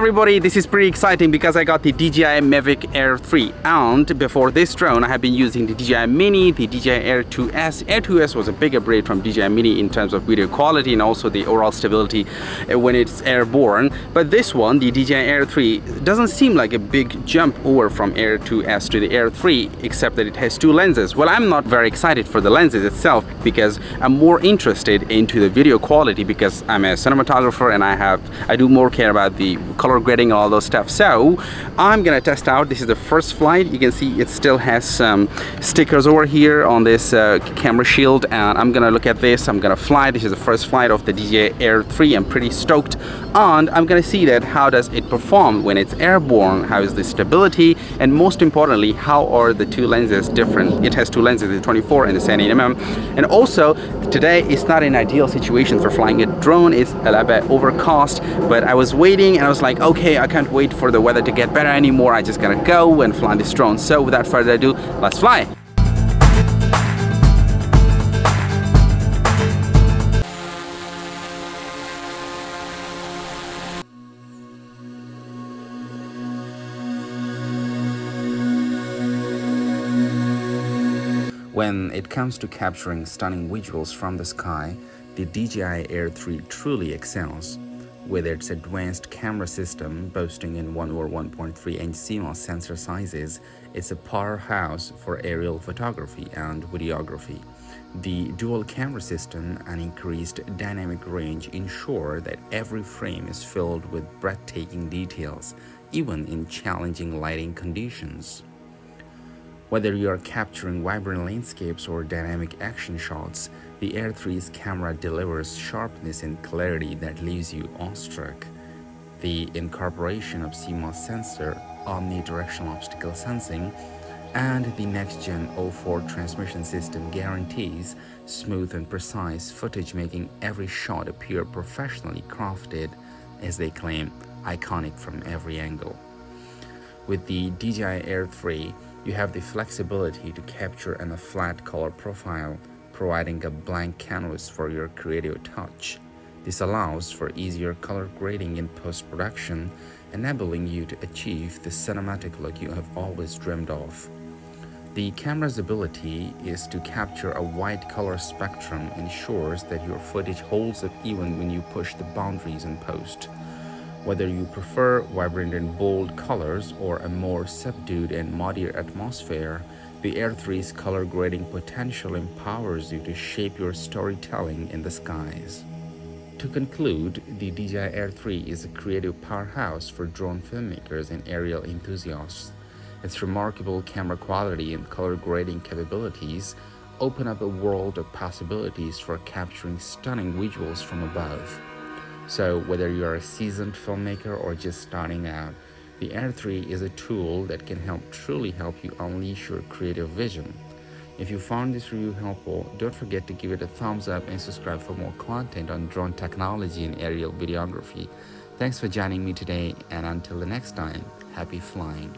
everybody, this is pretty exciting because I got the DJI Mavic Air 3, and before this drone I have been using the DJI Mini, the DJI Air 2S. Air 2S was a big upgrade from DJI Mini in terms of video quality and also the overall stability when it's airborne. But this one, the DJI Air 3, doesn't seem like a big jump over from Air 2S to the Air 3, except that it has two lenses. Well, I'm not very excited for the lenses itself because I'm more interested into the video quality, because I'm a cinematographer and I do more care about the color grading and all those stuff. So I'm gonna test out. This is the first flight. You can see it still has some stickers over here on this camera shield, and I'm gonna look at this. I'm gonna fly. This is the first flight of the DJI Air 3. I'm pretty stoked, and I'm gonna see that how does it perform when it's airborne, how is the stability, and most importantly, how are the two lenses different. It has two lenses, the 24 and the 70mm. And also today is not an ideal situation for flying a drone. It's a little bit overcast, but I was waiting and I was like, okay, I can't wait for the weather to get better anymore. I just gotta go and fly this drone. So without further ado, let's fly. When it comes to capturing stunning visuals from the sky, the DJI Air 3 truly excels. With its advanced camera system boasting in 1 or 1.3-inch CMOS sensor sizes, it's a powerhouse for aerial photography and videography. The dual camera system and increased dynamic range ensure that every frame is filled with breathtaking details, even in challenging lighting conditions. Whether you are capturing vibrant landscapes or dynamic action shots, the Air 3's camera delivers sharpness and clarity that leaves you awestruck. The incorporation of CMOS sensor, omnidirectional optical sensing, and the next-gen O4 transmission system guarantees smooth and precise footage, making every shot appear professionally crafted, as they claim, iconic from every angle. With the DJI Air 3, you have the flexibility to capture in a flat color profile, providing a blank canvas for your creative touch. This allows for easier color grading in post-production, enabling you to achieve the cinematic look you have always dreamed of. The camera's ability is to capture a wide color spectrum ensures that your footage holds up even when you push the boundaries in post. Whether you prefer vibrant and bold colors or a more subdued and muddier atmosphere, the Air 3's color grading potential empowers you to shape your storytelling in the skies. To conclude, the DJI Air 3 is a creative powerhouse for drone filmmakers and aerial enthusiasts. Its remarkable camera quality and color grading capabilities open up a world of possibilities for capturing stunning visuals from above. So whether you are a seasoned filmmaker or just starting out, the Air 3 is a tool that can truly help you unleash your creative vision. If you found this review helpful, don't forget to give it a thumbs up and subscribe for more content on drone technology and aerial videography. Thanks for joining me today, and until the next time, happy flying.